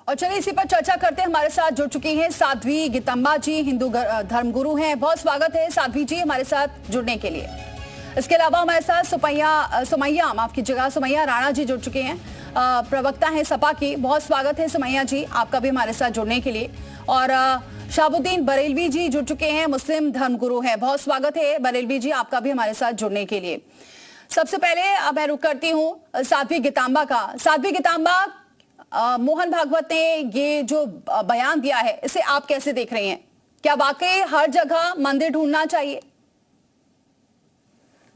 और चलिए इसी पर चर्चा करते हैं। हमारे साथ जुड़ चुकी हैं साध्वी गितंबा जी, हिंदू धर्मगुरु हैं। बहुत स्वागत है साध्वी जी हमारे साथ जुड़ने के लिए। इसके अलावा हमारे साथ सुमैया राणा जी जुड़ चुके हैं, प्रवक्ता हैं सपा की। बहुत स्वागत है सुमैया जी, आपका भी हमारे साथ जुड़ने के लिए। और शहाबुद्दीन बरेलवी जी जुड़ चुके हैं, मुस्लिम धर्मगुरु हैं। बहुत स्वागत है बरेलवी जी, आपका भी हमारे साथ जुड़ने के लिए। सबसे पहले मैं रुक करती हूँ साध्वी गितांबा का। साध्वी गितांबा, मोहन भागवत ने ये जो बयान दिया है, इसे आप कैसे देख रहे हैं? क्या वाकई हर जगह मंदिर ढूंढना चाहिए?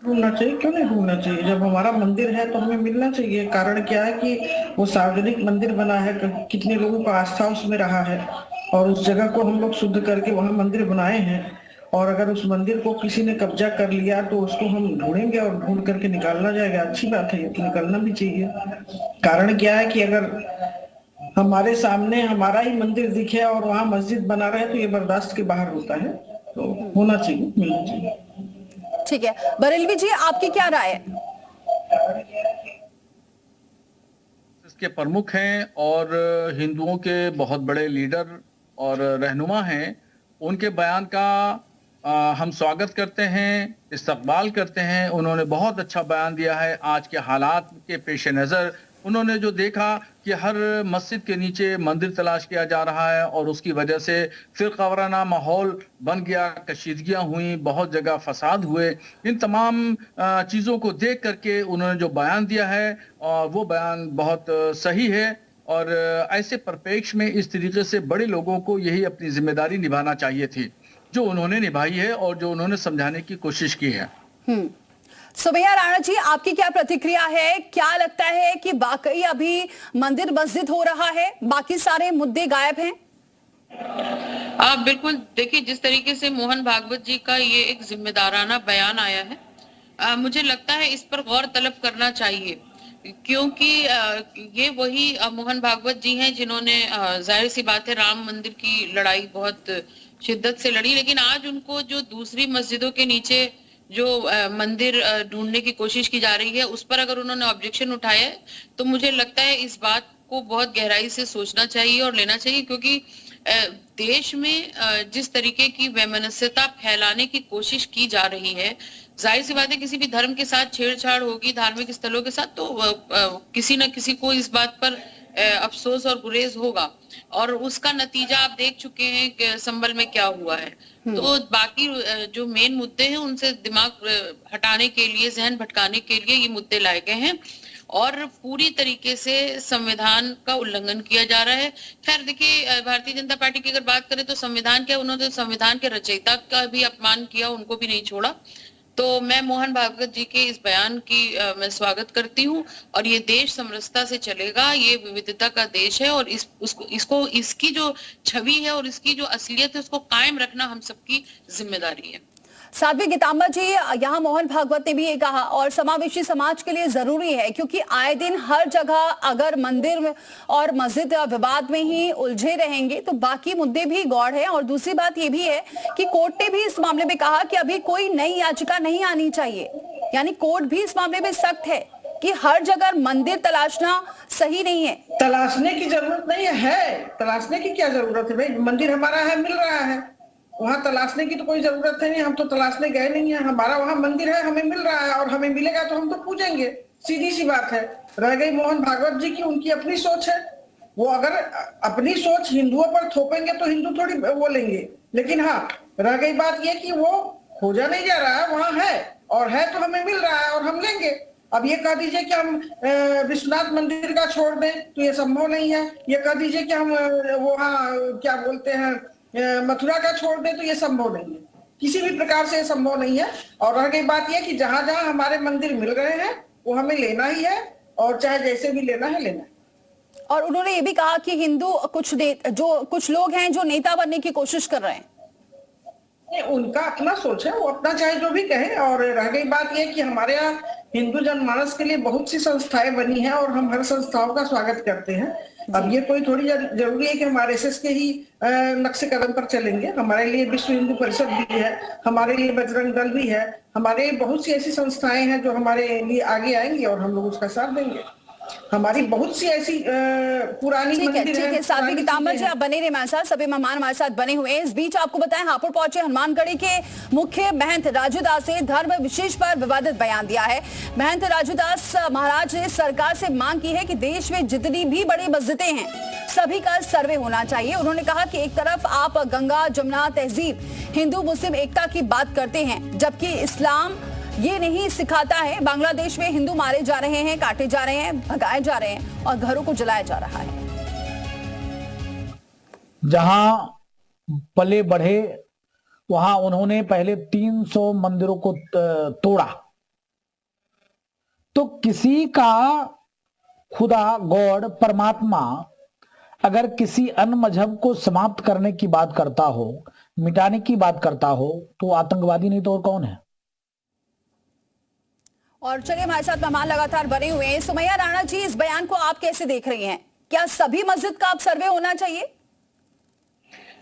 ढूंढना चाहिए, क्यों नहीं ढूंढना चाहिए? जब हमारा मंदिर है तो हमें मिलना चाहिए। कारण क्या है कि वो सार्वजनिक मंदिर बना है, कितने लोगों का आस्था उसमें रहा है और उस जगह को हम लोग शुद्ध करके वहां मंदिर बनाए हैं। और अगर उस मंदिर को किसी ने कब्जा कर लिया तो उसको हम ढूंढेंगे और ढूंढ करके निकालना जाएगा। अच्छी बात है, ये तो निकालना भी चाहिए। कारण क्या है कि अगर हमारे सामने हमारा ही मंदिर दिखे और वहां मस्जिद बना रहे तो ये बर्दाश्त के बाहर होता है। तो होना चाहिए, मिलना चाहिए। ठीक है, बरेलवी जी आपकी क्या राय है? इसके प्रमुख हैं और हिंदुओं के बहुत बड़े लीडर और रहनुमा हैं। उनके बयान का हम स्वागत करते हैं, इस्तकबाल करते हैं। उन्होंने बहुत अच्छा बयान दिया है। आज के हालात के पेश नज़र उन्होंने जो देखा कि हर मस्जिद के नीचे मंदिर तलाश किया जा रहा है और उसकी वजह से फिरकावाराना माहौल बन गया, कशीदगियाँ हुई, बहुत जगह फसाद हुए। इन तमाम चीज़ों को देख करके उन्होंने जो बयान दिया है वो बयान बहुत सही है। और ऐसे परिप्रेक्ष्य में इस तरीके से बड़े लोगों को यही अपनी जिम्मेदारी निभाना चाहिए थी, जो उन्होंने निभाई है और जो उन्होंने समझाने की कोशिश की है। सुमैया राणा जी, आपकी क्या प्रतिक्रिया है? क्या लगता है कि वाकई अभी मंदिर मस्जिद हो रहा है, बाकी सारे मुद्दे गायब हैं? आप बिल्कुल देखिए, जिस तरीके से मोहन भागवत जी का ये एक जिम्मेदाराना बयान आया है, मुझे लगता है इस पर गौर तलब करना चाहिए। क्योंकि ये वही मोहन भागवत जी हैं जिन्होंने जाहिर सी बात है राम मंदिर की लड़ाई बहुत शिद्दत से लड़ी, लेकिन आज उनको जो दूसरी मस्जिदों के नीचे जो मंदिर ढूंढने की कोशिश की जा रही है उस पर अगर उन्होंने ऑब्जेक्शन उठाया है तो मुझे लगता है इस बात को बहुत गहराई से सोचना चाहिए और लेना चाहिए। क्योंकि देश में जिस तरीके की वैमनस्यता फैलाने की कोशिश की जा रही है, जाहिर सी बात है किसी भी धर्म के साथ छेड़छाड़ होगी, धार्मिक स्थलों के साथ, तो किसी न किसी को इस बात पर अफसोस और गुरेज होगा। और उसका नतीजा आप देख चुके हैं कि संभल में क्या हुआ है। तो बाकी जो मेन मुद्दे हैं उनसे दिमाग हटाने के लिए, जहन भटकाने के लिए ये मुद्दे लाए गए हैं और पूरी तरीके से संविधान का उल्लंघन किया जा रहा है। खैर देखिए, भारतीय जनता पार्टी की अगर बात करें तो संविधान क्या, उन्होंने संविधान के रचयिता का भी अपमान किया, उनको भी नहीं छोड़ा। तो मैं मोहन भागवत जी के इस बयान की मैं स्वागत करती हूँ। और ये देश समरसता से चलेगा, ये विविधता का देश है और इसको इसकी जो छवि है और इसकी जो असलियत है उसको कायम रखना हम सबकी जिम्मेदारी है। साध्वी गितांबा जी, यहाँ मोहन भागवत ने भी ये कहा और समावेशी समाज के लिए जरूरी है, क्योंकि आए दिन हर जगह अगर मंदिर में और मस्जिद विवाद में ही उलझे रहेंगे तो बाकी मुद्दे भी गौड़ है। और दूसरी बात ये भी है कि कोर्ट ने भी इस मामले में कहा कि अभी कोई नई याचिका नहीं आनी चाहिए, यानी कोर्ट भी इस मामले में सख्त है कि हर जगह मंदिर तलाशना सही नहीं है। तलाशने की जरूरत नहीं है, तलाशने की क्या जरूरत है भाई? मंदिर हमारा है, मिल रहा है, वहां तलाशने की तो कोई जरूरत है नहीं। हम तो तलाशने गए नहीं है, हमारा वहां मंदिर है, हमें मिल रहा है और हमें मिलेगा तो हम तो पूजेंगे। सीधी सी बात है। रह गई मोहन भागवत जी की, उनकी अपनी सोच है। वो अगर अपनी सोच हिंदुओं पर थोपेंगे तो हिंदू थोड़ी वो लेंगे। लेकिन हाँ, रह गई बात ये कि वो खोजा नहीं जा रहा है, वहां है और है तो हमें मिल रहा है और हम लेंगे। अब ये कह दीजिए कि हम विश्वनाथ मंदिर का छोड़ दें तो ये संभव नहीं है। ये कह दीजिए कि हम वहाँ क्या बोलते हैं मथुरा का छोड़ दें तो ये संभव नहीं है, किसी भी प्रकार से ये संभव नहीं है। और रह गई बात यह कि जहां जहां हमारे मंदिर मिल रहे हैं वो हमें लेना ही है और चाहे जैसे भी लेना है लेना है। और उन्होंने ये भी कहा कि हिंदू कुछ लोग हैं जो नेता बनने की कोशिश कर रहे हैं। उनका अपना सोच है, वो अपना चाहे जो भी कहे। और रह गई बात यह कि हमारे यहाँ हिंदू जनमानस के लिए बहुत सी संस्थाएं बनी हैं और हम हर संस्थाओं का स्वागत करते हैं। अब ये कोई थोड़ी जरूरी है कि हम आरएसएस के ही नक्शे कदम पर चलेंगे। हमारे लिए विश्व हिंदू परिषद भी है, हमारे लिए बजरंग दल भी है, हमारे बहुत सी ऐसी संस्थाएं हैं जो हमारे लिए आगे आएंगी और हम लोग उसका साथ देंगे। हमारी बहुत सी ऐसी पुरानी मंदिर ठीक है साध्वी पुरानी गीतांबर जी, चीजें आप बने रहे हमारे साथ, सभी मेहमान हमारे साथ बने हुए हैं। इस बीच आपको बताएं, हापुड़ पहुंचे हनुमानगढ़ी के मुख्य महंत राजू दास ने धर्म विशेष पर विवादित बयान दिया है। महंत राजू दास महाराज ने सरकार से मांग की है कि देश में जितनी भी बड़ी मस्जिदें हैं सभी का सर्वे होना चाहिए। उन्होंने कहा कि एक तरफ आप गंगा जमुना तहजीब हिंदू मुस्लिम एकता की बात करते हैं, जबकि इस्लाम ये नहीं सिखाता है। बांग्लादेश में हिंदू मारे जा रहे हैं, काटे जा रहे हैं, भगाए जा रहे हैं और घरों को जलाया जा रहा है। जहां पले बढ़े वहां उन्होंने पहले 300 मंदिरों को तोड़ा। तो किसी का खुदा गॉड परमात्मा अगर किसी अन्य मजहब को समाप्त करने की बात करता हो, मिटाने की बात करता हो, तो आतंकवादी नहीं तो और कौन है। और चलिए, हमारे साथ मेहमान लगातार बने हुए हैं। सुमैया राणा जी, इस बयान को आप कैसे देख रही हैं? क्या सभी मस्जिद का अब सर्वे होना चाहिए?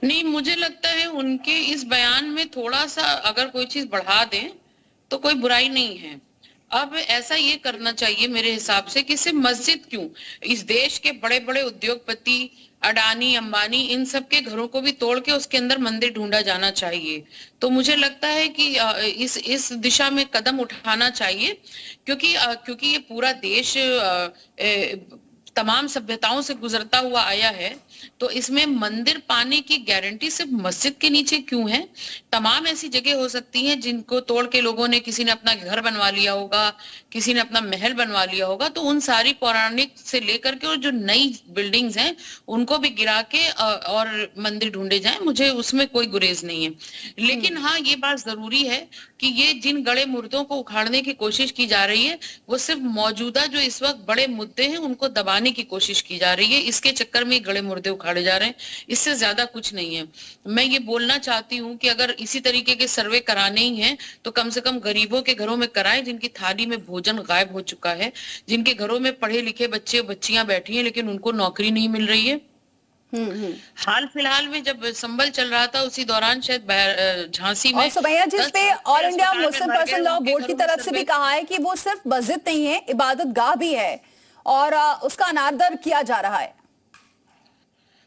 नहीं, मुझे लगता है उनके इस बयान में थोड़ा सा अगर कोई चीज बढ़ा दें तो कोई बुराई नहीं है। अब ऐसा ये करना चाहिए मेरे हिसाब से कि सिर्फ मस्जिद क्यों, इस देश के बड़े बड़े उद्योगपति अडानी अंबानी इन सब के घरों को भी तोड़ के उसके अंदर मंदिर ढूंढा जाना चाहिए। तो मुझे लगता है कि इस दिशा में कदम उठाना चाहिए, क्योंकि ये पूरा देश तमाम सभ्यताओं से गुजरता हुआ आया है। तो इसमें मंदिर पाने की गारंटी सिर्फ मस्जिद के नीचे क्यों है? तमाम ऐसी जगह हो सकती हैं जिनको तोड़ के लोगों ने, किसी ने अपना घर बनवा लिया होगा, किसी ने अपना महल बनवा लिया होगा। तो उन सारी पौराणिक से लेकर के और जो नई बिल्डिंग्स हैं उनको भी गिरा के और मंदिर ढूंढे जाएं, मुझे उसमें कोई गुरेज नहीं है। लेकिन हाँ, ये बात जरूरी है कि ये जिन गड़े मुर्दों को उखाड़ने की कोशिश की जा रही है वो सिर्फ मौजूदा जो इस वक्त बड़े मुद्दे हैं उनको दबाने की कोशिश की जा रही है। इसके चक्कर में गड़े मुर्दे उखाड़े जा रहे हैं, इससे ज्यादा कुछ नहीं है। मैं ये बोलना चाहती हूँ कि अगर इसी तरीके के सर्वे कराने ही हैं तो कम से कम गरीबों के घरों में कराएं, जिनकी थाली में भोजन गायब हो चुका है, जिनके घरों में पढ़े लिखे बच्चे बच्चियां बैठी हैं लेकिन उनको नौकरी नहीं मिल रही है। हाल फिलहाल में जब संभल चल रहा था उसी दौरान शायद झांसी में, और सुमैया जी, इस पे ऑल इंडिया अस्पताल में मुस्लिम भर गए, पर्सन लॉ उनके बोर्ड की घरों में तरफ से भी सर्वे कहा है कि वो सिर्फ मस्जिद नहीं है, इबादत गाह भी है और उसका अनादर किया जा रहा है।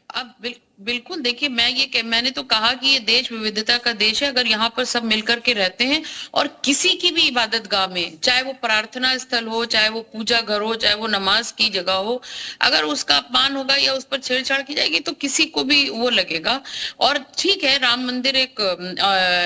अब बिल्कुल देखिए, मैंने तो कहा कि ये देश विविधता का देश है। अगर यहाँ पर सब मिलकर के रहते हैं और किसी की भी इबादत गाह में, चाहे वो प्रार्थना स्थल हो, चाहे वो पूजा घर हो, चाहे वो नमाज की जगह हो, अगर उसका अपमान होगा या उस पर छेड़छाड़ की जाएगी तो किसी को भी वो लगेगा। और ठीक है, राम मंदिर एक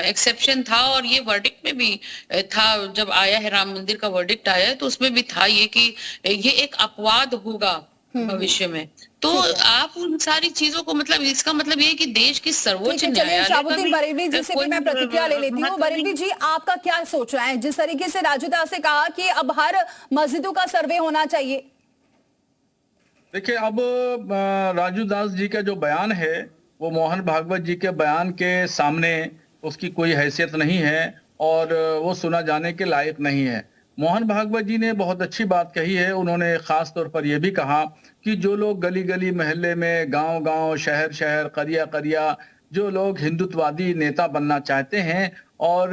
एक्सेप्शन था और ये वर्डिक्ट में भी था, जब आया है राम मंदिर का वर्डिक्ट आया है तो उसमें भी था ये कि ये एक अपवाद होगा भविष्य में। तो आप उन सारी चीजों को, मतलब इसका मतलब ये है कि देश की सर्वोच्च न्यायालय शाहबुद्दीन बरेलवी जी से भी मैं प्रतिक्रिया ले लेती हूँ। बरेलवी जी, आपका क्या सोच रहा है जिस तरीके से राजू दास ने कहा कि अब हर मस्जिदों का सर्वे होना चाहिए? देखिए, अब राजू दास जी का जो बयान है वो मोहन भागवत जी के बयान के सामने उसकी कोई हैसियत नहीं है और वो सुना जाने के लायक नहीं है। मोहन भागवत जी ने बहुत अच्छी बात कही है। उन्होंने खास तौर पर यह भी कहा कि जो लोग गली गली मोहल्ले में, गांव गांव, शहर शहर, करिया करिया, जो लोग हिंदुत्ववादी नेता बनना चाहते हैं और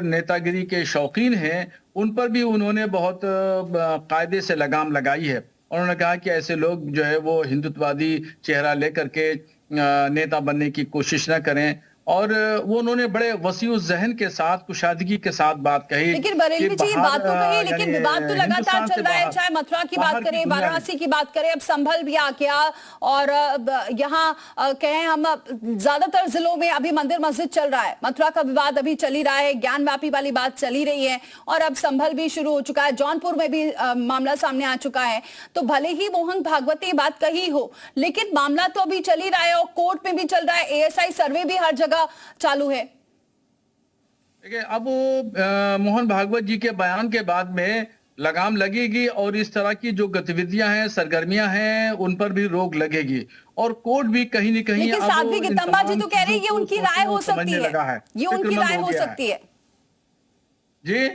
नेतागिरी के शौकीन हैं, उन पर भी उन्होंने बहुत कायदे से लगाम लगाई है। उन्होंने कहा कि ऐसे लोग जो है वो हिंदुत्ववादी चेहरा लेकर के नेता बनने की कोशिश न करें। और वो उन्होंने बड़े वसीउ जहन के साथ, कुशादगी के साथ बात कही। लेकिन बरेलवी जी, बात तो कही, लेकिन विवाद तो लगातार चल रहा है। चाहे मथुरा की बात करें, वाराणसी की बात करें, अब संभल भी आ गया और यहाँ कहें हम ज्यादातर जिलों में अभी मंदिर मस्जिद चल रहा है। मथुरा का विवाद अभी चल ही रहा है, ज्ञानव्यापी वाली बात चल ही रही है और अब संभल भी शुरू हो चुका है। जौनपुर में भी मामला सामने आ चुका है। तो भले ही मोहन भागवत ने बात कही हो, लेकिन मामला तो अभी चल ही रहा है और कोर्ट में भी चल रहा है। एएसआई सर्वे भी हर जगह चालू है। देखिए, अब मोहन भागवत जी के बयान के बाद में लगाम लगेगी और इस तरह की जो गतिविधियां हैं, सरगर्मियां हैं, उन पर भी रोक लगेगी और कोर्ट भी कहीं न कहीं। लेकिन साध्वी गीतांबर जी तो कह रही है ये उनकी राय हो सकती है, ये उनकी राय हो सकती है जी।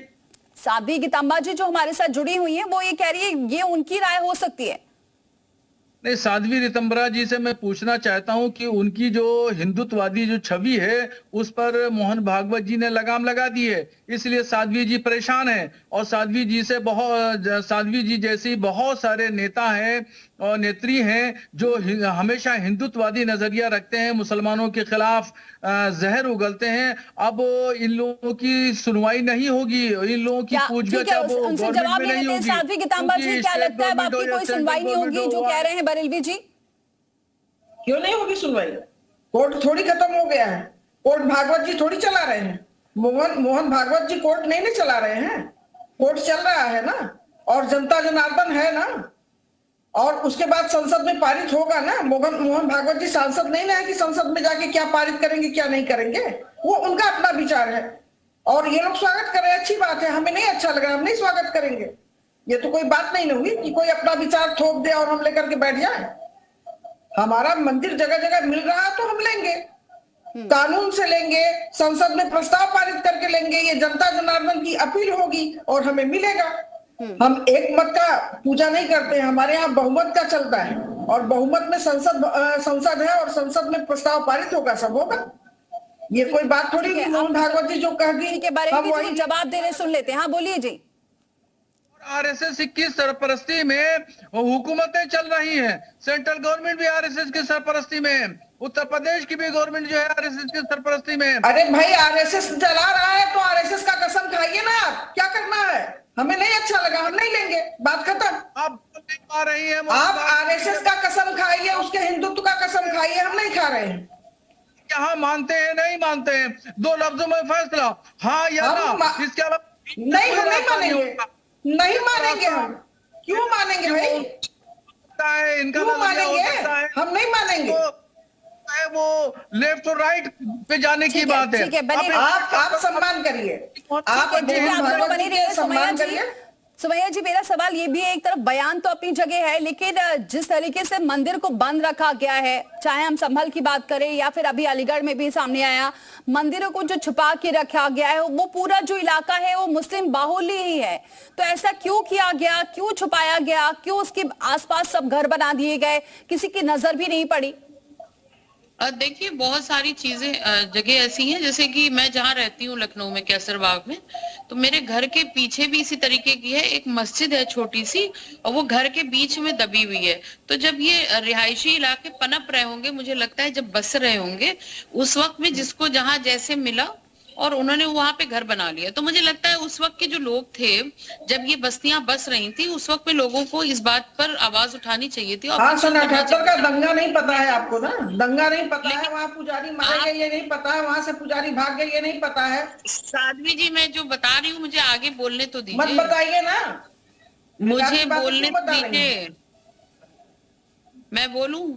साध्वी गीतांबर जी जो हमारे साथ जुड़ी हुई है वो ये कह रही है ये उनकी राय हो सकती है। नहीं, साध्वी रितंबरा जी से मैं पूछना चाहता हूं कि उनकी जो हिंदुत्ववादी जो छवि है उस पर मोहन भागवत जी ने लगाम लगा दी है, इसलिए साध्वी जी परेशान हैं। और साध्वी जी जैसी बहुत सारे नेता हैं और नेत्री हैं जो हमेशा हिंदुत्ववादी नजरिया रखते हैं, मुसलमानों के खिलाफ जहर उगलते हैं। अब इन लोगों की सुनवाई नहीं होगी, इन लोगों की पूछगछ अब उनसे गवर्नमेंट जवाब में ले नहीं लेते हैं। होगी, साध्वी गितांबा जी, क्योंकि क्या स्टेट लगता है अब गवर्नमेंट हो आपकी या कोई सेंट्रल सुनवाई नहीं गवर्नमेंट होगी, हो, जो कह रहे हैं बरेलवी जी? क्यों नहीं होगी सुनवाई? कोर्ट थोड़ी खत्म हो गया है, कोर्ट भागवत जी थोड़ी चला रहे हैं। मोहन भागवत जी कोर्ट नहीं चला रहे हैं, कोर्ट चल रहा है ना, और जनता जनार्दन है ना, और उसके बाद संसद में पारित होगा ना। मोहन भागवत जी सांसद नहीं ना है कि संसद में जाके क्या पारित करेंगे क्या नहीं करेंगे, वो उनका अपना विचार है। और ये लोग स्वागत करें, अच्छी बात है, हमें नहीं अच्छा लगा हम नहीं स्वागत करेंगे। ये तो कोई बात नहीं हुई कि कोई अपना विचार थोप दे और हम लेकर के बैठ जाए। हमारा मंदिर जगह जगह मिल रहा है तो हम लेंगे, कानून से लेंगे, संसद में प्रस्ताव पारित करके लेंगे, ये जनता जनार्दन की अपील होगी और हमें मिलेगा। हम एक मत का पूजा नहीं करते हैं, हमारे यहाँ बहुमत का चलता है, और बहुमत में संसद है और संसद में प्रस्ताव पारित होगा, सब होगा। ये कोई बात थोड़ी कि मोहन भागवत जी जो कह दी ठीक है, बरेलवी जी जवाब दे रहे, सुन लेते हैं। हाँ बोलिए जी। आरएसएस की सरपरस्ती में हुकूमतें चल रही हैं, सेंट्रल गवर्नमेंट भी आरएसएस की सरपरस्ती में है, उत्तर प्रदेश की भी गवर्नमेंट जो है आरएसएस की सरपरस्ती में। अरे भाई आरएसएस चला रहा है तो आरएसएस का कसम खाइए ना, आप क्या करना है? हमें नहीं अच्छा लगा हम नहीं लेंगे, बात खत्म। आप नहीं खा रही है, आप आरएसएस का कसम खाइए, उसके हिंदुत्व का कसम खाइए, हम नहीं खा रहे हैं। यहाँ मानते हैं नहीं मानते हैं, दो लफ्जों में फैसला, हाँ या ना, इसके अलावा नहीं हम नहीं मानेंगे, नहीं मानेंगे हम। क्यों मानेंगे भाई? इनका क्यों मानेंगे? हम नहीं मानेंगे। वो लेफ्ट और राइट पे जाने की बात है। ठीक है, बनी रहिए। आप सम्मान करिए, आप बनी रहिए। सम्मान करिए। सुमैया जी, मेरा सवाल ये भी है, एक तरफ बयान तो अपनी जगह है, लेकिन जिस तरीके से मंदिर को बंद रखा गया है, चाहे हम संभल की बात करें या फिर अभी अलीगढ़ में भी सामने आया, मंदिरों को जो छुपा के रखा गया है, वो पूरा जो इलाका है वो मुस्लिम बाहुल्य ही है। तो ऐसा क्यों किया गया, क्यों छुपाया गया, क्यों उसके आसपास सब घर बना दिए गए, किसी की नजर भी नहीं पड़ी? देखिए, बहुत सारी चीजें जगह ऐसी हैं, जैसे कि मैं जहाँ रहती हूँ लखनऊ में कैसरबाग में, तो मेरे घर के पीछे भी इसी तरीके की है, एक मस्जिद है छोटी सी, और वो घर के बीच में दबी हुई है। तो जब ये रिहायशी इलाके पनप रहे होंगे, मुझे लगता है जब बस रहे होंगे, उस वक्त में जिसको जहां जैसे मिला और उन्होंने वहां पे घर बना लिया। तो मुझे लगता है उस वक्त के जो लोग थे, जब ये बस्तियां बस रही थी, उस वक्त में लोगों को इस बात पर आवाज उठानी चाहिए थी। हाँ, 1978 का दंगा नहीं पता है आपको ना? दंगा नहीं पता है, वहाँ पुजारी मारे गए ये नहीं पता है, वहाँ से पुजारी भाग गए ये नहीं पता है। साध्वी जी, मैं जो बता रही हूँ मुझे आगे बोलने तो मत दीजिए, बताइए ना, मुझे बोलने तो दीजिए, मैं बोलूं।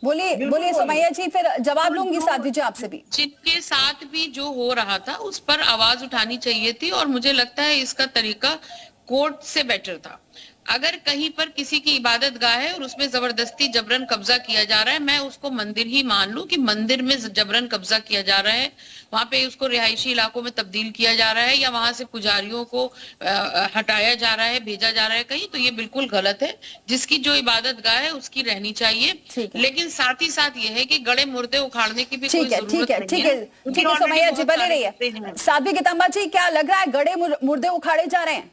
बोलिए सुमैया जी, फिर जवाब लूंगी साध्वी जी आपसे भी। जिनके साथ भी जो हो रहा था उस पर आवाज उठानी चाहिए थी, और मुझे लगता है इसका तरीका कोर्ट से बेटर था। अगर कहीं पर किसी की इबादत गाह है और उसमें जबरदस्ती जबरन कब्जा किया जा रहा है, मैं उसको मंदिर ही मान लूं कि मंदिर में जबरन कब्जा किया जा रहा है, वहां पे उसको रिहायशी इलाकों में तब्दील किया जा रहा है, या वहां से पुजारियों को हटाया जा रहा है, भेजा जा रहा है कहीं, तो ये बिल्कुल गलत है। जिसकी जो इबादत गाह है उसकी रहनी चाहिए, लेकिन साथ ही साथ ये है कि गड़े मुर्दे उखाड़ने की भी कोई जरूरत नहीं है। ठीक है सुमैया जी, बने रहिए। साध्वी गितांबा जी, क्या लग रहा है गड़े मुर्दे उखाड़े जा रहे हैं?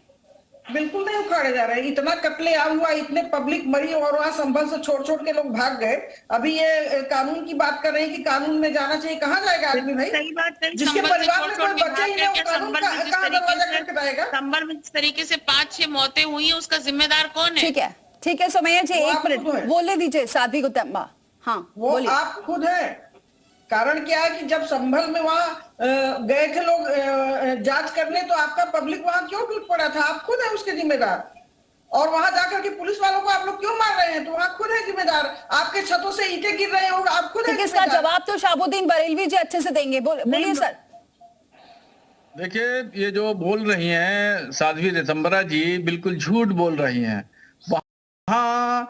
बिल्कुल नहीं उखाड़े जा रहे हैं। इतना कत्लेआम हुआ, इतने पब्लिक मरी और वहाँ संभल से छोड़ के लोग भाग गए। अभी ये कानून की बात कर रहे हैं कि कानून में जाना चाहिए, कहाँ जाएगा आदमी भाई? सही बात है, जिसके परिवार में कोई बच्चा ही नहीं, वो कानून कहाँ दरवाजा खटखटाएगा? संभल में जिस तरीके से 5-6 मौतें हुई है, उसका जिम्मेदार कौन है? ठीक है सुमैया जी, एक मिनट बोलने दीजिए साध्वी गितांबा। हाँ, वो आप खुद है। कारण क्या है कि जब संभल में वहाँ गए थे लोग जांच करने, तो आपका पब्लिक वहां क्यों टूट पड़ा था? आप खुद है उसके जिम्मेदार। और वहां जाकर के पुलिस वालों को आप लोग क्यों मार रहे हैं? तो वहां खुद है जिम्मेदार। आपके छतों से ईंटें गिर रहे हो, आप खुद है। इसका जवाब तो शाहबुद्दीन बरेलवी जी अच्छे से देंगे, बोलिए सर। देखिए, ये जो बोल रही हैं साध्वी रितंबरा जी, बिल्कुल झूठ बोल रही हैं। वहां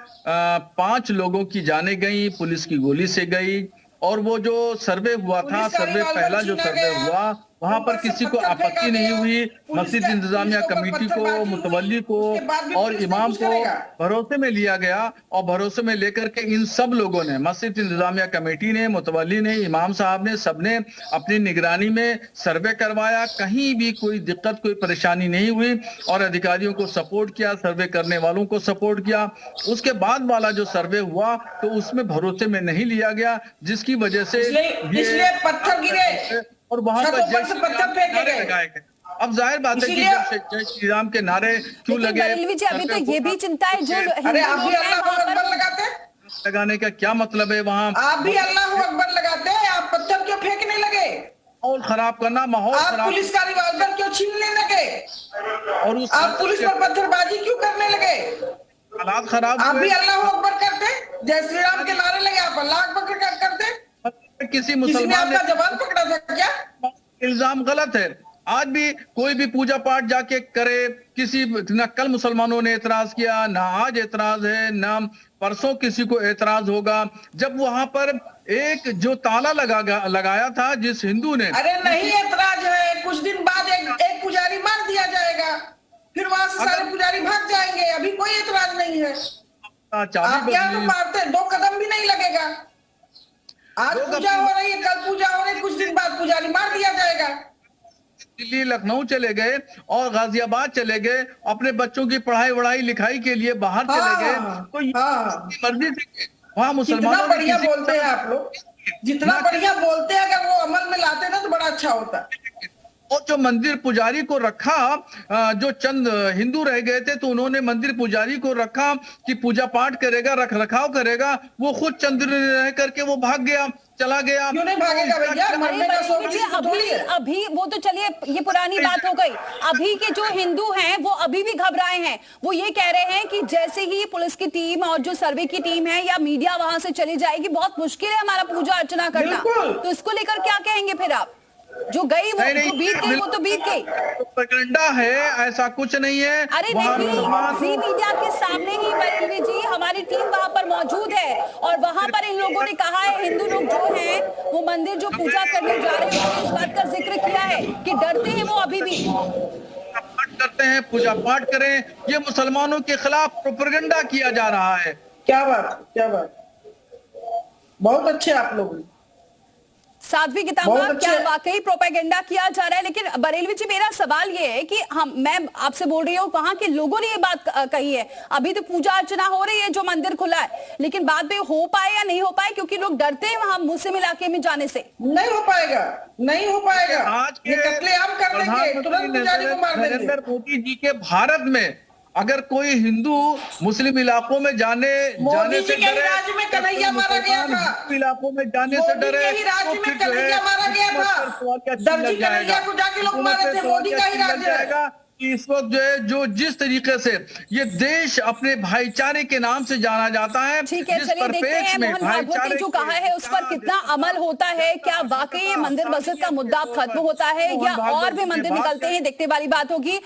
5 लोगों की जाने गई, पुलिस की गोली से गई, और वो जो सर्वे हुआ था, सर्वे पहला जो सर्वे हुआ, वहां पर ऊपर से किसी को पत्थर फेंका आपत्ति नहीं गया, हुई। पुलिस मस्जिद के- इंतजामिया पुलिस के ऊपर कमेटी को, पत्थरबाजी हुई, मुतवल्ली को उसके बाद भी और पुलिस नहीं इमाम कुछ को करेगा। भरोसे में लिया गया, और भरोसे में लेकर के इन सब लोगों ने, मस्जिद इंतजामिया कमेटी ने, मुतवल्ली ने, इमाम साहब ने, सबने अपनी निगरानी में सर्वे करवाया। कहीं भी कोई दिक्कत, कोई परेशानी नहीं हुई, और अधिकारियों को सपोर्ट किया, सर्वे करने वालों को सपोर्ट किया। उसके बाद वाला जो सर्वे हुआ तो उसमें भरोसे में नहीं लिया गया, जिसकी वजह से इसलिए पत्थर गिरे और वहां पर छतों जय पर से श्री पत्थर राम के फेंके नारे गए। लगाए गए। अब जाहिर बात है कि इसीलिए- जब जय श्री राम के नारे क्यों लेकिन लगे, बरेलवी जी अभी तो ये भी चिंता है जो हिंदू अरे आप लोग भी हैं अल्लाह वहां अकबर पर। लगाते हैं, लगाने का क्या मतलब है? वहां आप भी अल्लाह अकबर लगाते हैं, आप पत्थर क्यों फेंकने लगे? माहौल खराब करना, माहौल आप खराब, पुलिस का रिवॉल्वर क्यों छीनने लगे? और उस आप पुलिस पर पत्थरबाजी क्यों करने लगे? हालात खराब आप भी हुए। अल्लाह अकबर करते, जय श्री राम के नारे लगे, आप अल्लाह अकबर करते। किसी किसी ने मुसलमान आपका जवान पकड़ा था क्या? इल्जाम गलत है। आज भी कोई भी पूजा पाठ जाके करे, किसी न कल मुसलमानों ने एतराज किया, ना आज एतराज है, ना परसों किसी को एतराज होगा। जब वहां पर एक जो ताला लगाया था जिस हिंदू ने, अरे नहीं एतराज है, कुछ दिन बाद एक पुजारी मार दिया जाएगा, फिर वहां से सारे पुजारी भाग जाएंगे, अभी कोई एतराज नहीं है। चाबी आप क्या तो बदली, मारते हैं, 2 कदम भी नहीं लगेगा। आज पूजा हो रही है, कल पूजा हो रही है, कुछ दिन बाद पुजारी मार दिया जाएगा। दिल्ली लखनऊ चले गए और गाजियाबाद चले गए, अपने बच्चों की पढ़ाई वढ़ाई लिखाई के लिए बाहर चले गए, तो ये उसकी मर्जी थी। वहां कितना मुसलमानों ने बढ़िया किसी- बोलते हैं आप लोग, जितना बढ़िया बोलते हैं, अगर वो अमल में लाते ना तो बड़ा अच्छा होता। और जो मंदिर पुजारी को रखा, जो चंद हिंदू रह गए थे तो उन्होंने मंदिर पुजारी को रखा कि पूजा पाठ करेगा, रख रखाव करेगा, वो खुद चंद रह करके वो भाग गया, चला गया। क्यों नहीं भागेगा भैया? अरे मरने का बरेलवी जी शौक थोड़ी है। अभी वो तो चलिए ये पुरानी बात हो गई। अभी के जो हिंदू हैं वो अभी भी घबराए हैं। वो ये कह रहे हैं कि जैसे ही पुलिस की टीम और जो सर्वे की टीम है या मीडिया वहां से चली जाएगी, बहुत मुश्किल है हमारा पूजा अर्चना करना। बिल्कुल। तो इसको लेकर क्या कहेंगे फिर आप? जो गई वो नहीं, जो बीत गई वो तो बीत गई। प्रोपेगेंडा है, ऐसा कुछ नहीं है। अरे वहाँ नहीं, मुसलमान- जी मीडिया के सामने ही बरेलवी जी हमारी टीम वहां पर मौजूद है, और वहां पर इन लोगों ने कहा है, हिंदू लोग जो हैं वो मंदिर जो पूजा करने जा रहे हैं उन्होंने इस बात का जिक्र किया है कि डरते हैं वो अभी भी। पाठ करते हैं, पूजा पाठ करें, ये मुसलमानों के खिलाफ प्रोपेगेंडा किया जा रहा है। क्या बात, क्या बात, बहुत अच्छे आप लोग। साध्वी गीतांबा, बहुत अच्छे- क्या वाकई प्रोपेगेंडा किया जा रहा है? लेकिन बरेलवी जी मेरा सवाल ये है कि मैं आपसे बोल रही हूँ, वहां के लोगों ने ये बात कही है, अभी तो पूजा अर्चना हो रही है जो मंदिर खुला है, लेकिन बाद में हो पाए या नहीं हो पाए, क्योंकि लोग डरते हैं वहां मुस्लिम इलाके में जाने से। नहीं हो पाएगा, नहीं हो पाएगा। आज के ये कत्लेआम कर देंगे, तुरंत पुजारी को मार देंगे। नरेंद्र मोदी जी के भारत में अगर कोई हिंदू मुस्लिम इलाकों में जाने मोदी से जी के ही डरे, राज्य में कन्हैया मारा गया था। हिंदू इलाकों में जाने से मोदी डरे, के ही राज्य तो में फिर जो है, कन्हैया मारा गया हुकूमत था। पर सवाल का चिन्ह दर्जी लग जाएगा। कन्हैया को जाके लोग हुकूमत मारे पर थे, सवाल मोदी का ही चिन्ह लग राज्य है। जाएगा कि इस वक्त जो है, जो जिस तरीके से ये देश अपने भाईचारे के नाम से जाना जाता है, ठीक है, जिस चलिए देखते परिपेक्ष हैं में मोहन भागवत ने भाईचारे जो के कहा है उस पर कितना अमल होता है। क्या वाकई ये मंदिर मस्जिद का मुद्दा खत्म होता है या और भी मंदिर निकलते हैं? देखने वाली बात होगी।